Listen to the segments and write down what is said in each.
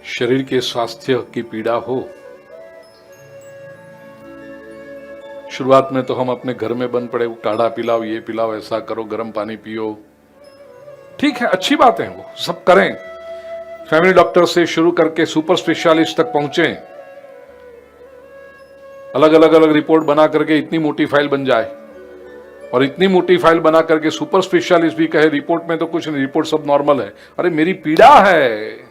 शरीर के स्वास्थ्य की पीड़ा हो। शुरुआत में तो हम अपने घर में बन पड़े, वो काढ़ा पिलाओ, ये पिलाओ, ऐसा करो, गर्म पानी पियो। ठीक है, अच्छी बात है, वो सब करें। फैमिली डॉक्टर से शुरू करके सुपर स्पेशलिस्ट तक पहुंचे, अलग अलग रिपोर्ट बना करके इतनी मोटी फाइल बन जाए, और इतनी मोटी फाइल बना करके सुपर स्पेशलिस्ट भी कहे रिपोर्ट में तो कुछ नहीं, रिपोर्ट सब नॉर्मल है। अरे मेरी पीड़ा है,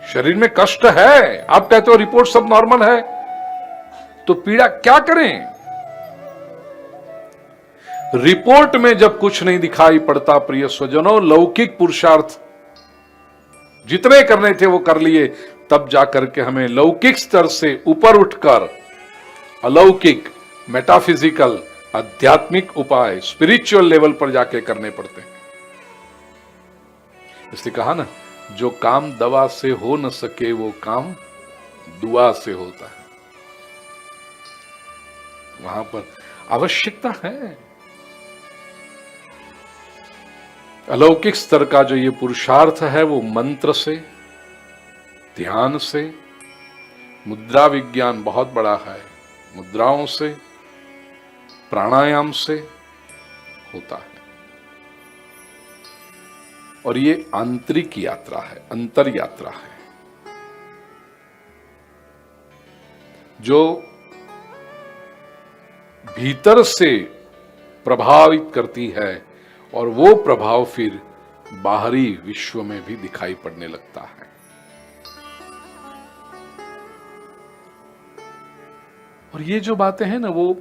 शरीर में कष्ट है, आप कहते हो रिपोर्ट सब नॉर्मल है, तो पीड़ा क्या करें? रिपोर्ट में जब कुछ नहीं दिखाई पड़ता प्रिय स्वजनों, लौकिक पुरुषार्थ जितने करने थे वो कर लिए, तब जाकर के हमें लौकिक स्तर से ऊपर उठकर अलौकिक, मेटाफिजिकल, आध्यात्मिक उपाय, स्पिरिचुअल लेवल पर जाके करने पड़ते हैं। इसलिए कहा ना, जो काम दवा से हो न सके वो काम दुआ से होता है। वहां पर आवश्यकता है अलौकिक स्तर का जो ये पुरुषार्थ है, वो मंत्र से, ध्यान से, मुद्रा विज्ञान बहुत बड़ा है, मुद्राओं से, प्राणायाम से होता है। और ये आंतरिक यात्रा है, अंतर यात्रा है, जो भीतर से प्रभावित करती है, और वो प्रभाव फिर बाहरी विश्व में भी दिखाई पड़ने लगता है। और ये जो बातें हैं ना, वो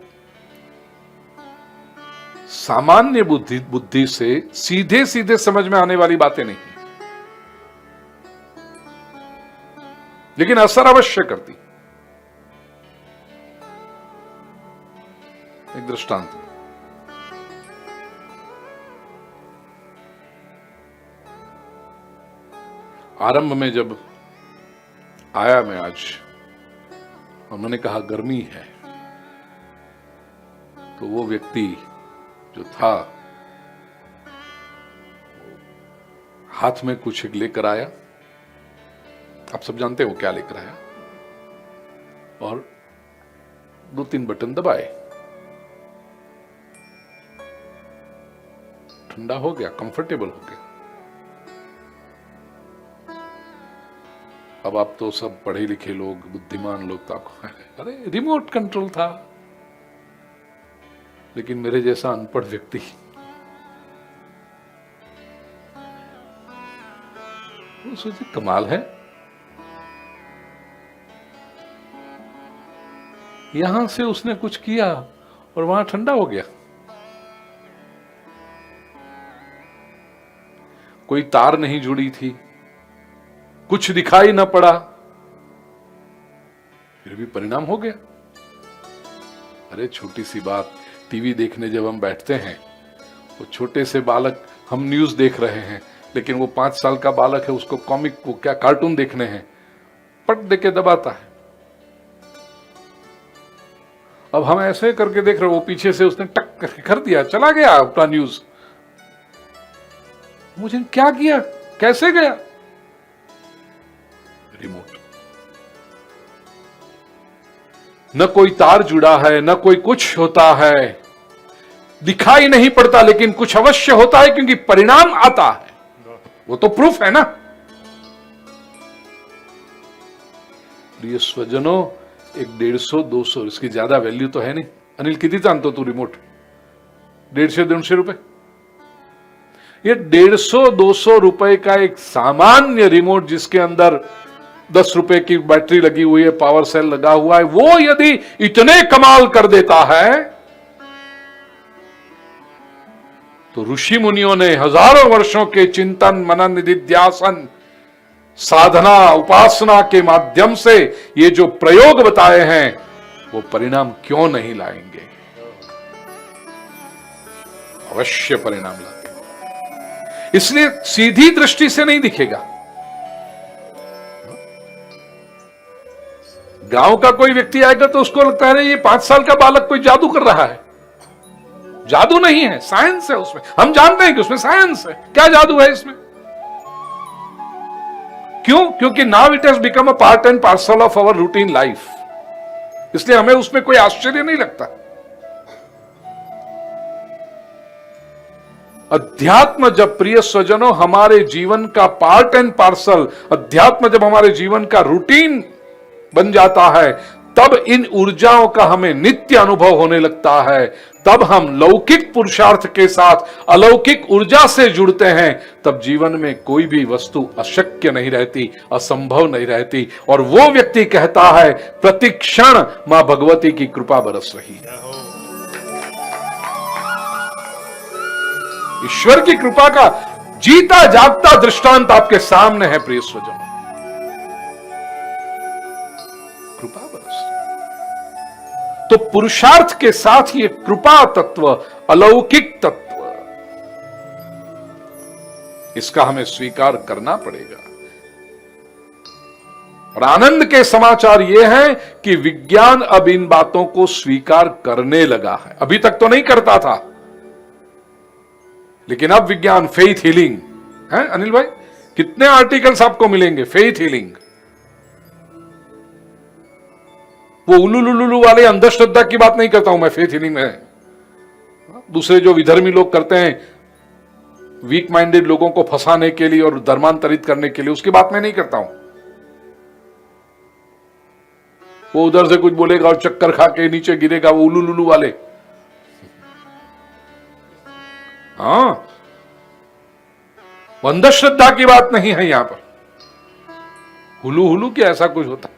सामान्य बुद्धि से सीधे सीधे समझ में आने वाली बातें नहीं, लेकिन असर अवश्य करती। एक दृष्टांत, आरंभ में जब आया मैं आज, और मैंने कहा गर्मी है, तो वो व्यक्ति जो था हाथ में कुछ लेकर आया, आप सब जानते हो क्या लेकर आया, और 2-3 बटन दबाए, ठंडा हो गया, कंफर्टेबल हो गया। अब आप तो सब पढ़े लिखे लोग, बुद्धिमान लोग, तो आपको अरे रिमोट कंट्रोल था, लेकिन मेरे जैसा अनपढ़ व्यक्ति वो सोचे कमाल है, यहां से उसने कुछ किया और वहां ठंडा हो गया। कोई तार नहीं जुड़ी थी, कुछ दिखाई न पड़ा, फिर भी परिणाम हो गया। अरे छोटी सी बात, टीवी देखने जब हम बैठते हैं, वो छोटे से बालक, हम न्यूज देख रहे हैं, लेकिन वो 5 साल का बालक है, उसको कॉमिक को क्या कार्टून देखने हैं, पट देके दबाता है। अब हम ऐसे करके देख रहे, वो पीछे से उसने टक करके कर दिया, चला गया अपना न्यूज। मुझे क्या किया, कैसे गया? रिमोट, न कोई तार जुड़ा है, न कोई कुछ होता है, दिखाई नहीं पड़ता, लेकिन कुछ अवश्य होता है, क्योंकि परिणाम आता है, वो तो प्रूफ है ना। प्रिय स्वजनों, एक 150-200, इसकी ज्यादा वैल्यू तो है नहीं। अनिल किती जानतो तू रिमोट? 150-200 रुपए। ये 150-200 रुपए का एक सामान्य रिमोट, जिसके अंदर 10 रुपए की बैटरी लगी हुई है, पावर सेल लगा हुआ है, वो यदि इतने कमाल कर देता है, तो ऋषि मुनियों ने हजारों वर्षों के चिंतन, मनन, निधिध्यासन, साधना, उपासना के माध्यम से ये जो प्रयोग बताए हैं, वो परिणाम क्यों नहीं लाएंगे? अवश्य परिणाम लाएंगे। इसलिए सीधी दृष्टि से नहीं दिखेगा। गांव का कोई व्यक्ति आएगा तो उसको लगता है ये 5 साल का बालक कोई जादू कर रहा है। जादू नहीं है, साइंस है उसमें। हम जानते हैं कि उसमें साइंस है। क्या जादू है इसमें? क्यों? क्योंकि now it has become a part and parcel of our routine life, इसलिए हमें उसमें कोई आश्चर्य नहीं लगता। अध्यात्म जब, प्रिय स्वजनों, हमारे जीवन का पार्ट एंड पार्सल, अध्यात्म जब हमारे जीवन का रूटीन बन जाता है, तब इन ऊर्जाओं का हमें नित्य अनुभव होने लगता है। तब हम लौकिक पुरुषार्थ के साथ अलौकिक ऊर्जा से जुड़ते हैं। तब जीवन में कोई भी वस्तु अशक्य नहीं रहती, असंभव नहीं रहती। और वो व्यक्ति कहता है, प्रतिक्षण मां भगवती की कृपा बरस रही है। ईश्वर की कृपा का जीता जागता दृष्टांत आपके सामने है प्रिय स्वजन। कृपा बरस, तो पुरुषार्थ के साथ ये कृपा तत्व, अलौकिक तत्व, इसका हमें स्वीकार करना पड़ेगा। और आनंद के समाचार ये हैं कि विज्ञान अब इन बातों को स्वीकार करने लगा है। अभी तक तो नहीं करता था, लेकिन अब विज्ञान, फेथ हीलिंग है अनिल भाई, कितने आर्टिकल्स आपको मिलेंगे फेथ हीलिंग। वो उलुलुलु वाले अंधश्रद्धा की बात नहीं करता हूं मैं फेथ हीलिंग में। दूसरे जो विधर्मी लोग करते हैं वीक माइंडेड लोगों को फंसाने के लिए और धर्मांतरित करने के लिए, उसकी बात मैं नहीं करता हूं। वो उधर से कुछ बोलेगा और चक्कर खा के नीचे गिरेगा, वो उलुलुलु वाले। हाँ, अंधश्रद्धा की बात नहीं है यहां पर। हुलू हुलू क्या ऐसा कुछ होता?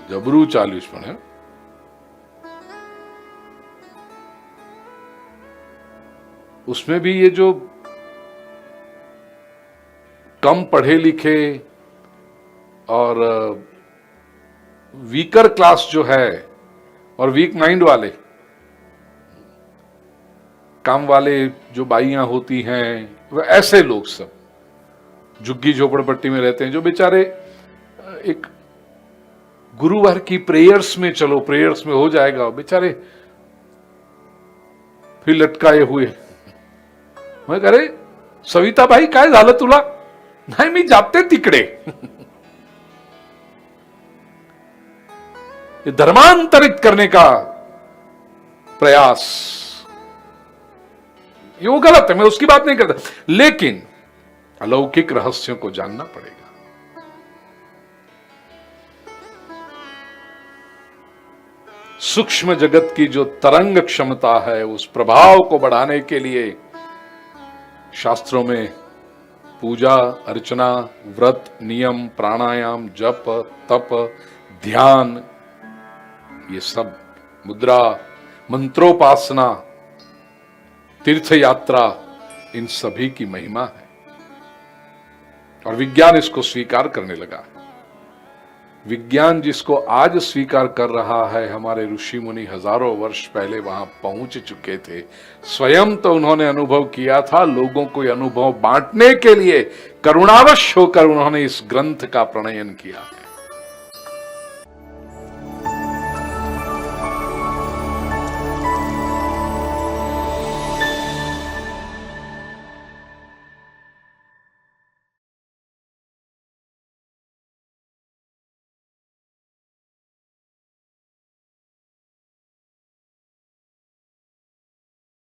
जबरू 40 पढ़े, उसमें भी ये जो कम पढ़े लिखे और वीकर क्लास जो है और वीक माइंड वाले, काम वाले जो बाइयां होती हैं, वह ऐसे लोग सब झुग्गी झोपड़पट्टी में रहते हैं, जो बेचारे एक गुरुवार की प्रेयर्स में, चलो प्रेयर्स में हो जाएगा, बेचारे फिर लटकाए हुए। मैं कह रहे सविता भाई काय झालं तुला? नाही मी जाते तिकडे। ये धर्मांतरित करने का प्रयास, ये वो गलत है, मैं उसकी बात नहीं करता, लेकिन अलौकिक रहस्यों को जानना पड़ेगा। सूक्ष्म जगत की जो तरंग क्षमता है, उस प्रभाव को बढ़ाने के लिए शास्त्रों में पूजा, अर्चना, व्रत, नियम, प्राणायाम, जप, तप, ध्यान, ये सब, मुद्रा, मंत्रोपासना, तीर्थ यात्रा, इन सभी की महिमा है। और विज्ञान इसको स्वीकार करने लगा। विज्ञान जिसको आज स्वीकार कर रहा है, हमारे ऋषि मुनि हजारों वर्ष पहले वहां पहुंच चुके थे। स्वयं तो उन्होंने अनुभव किया था, लोगों को अनुभव बांटने के लिए करुणावश होकर उन्होंने इस ग्रंथ का प्रणयन किया है।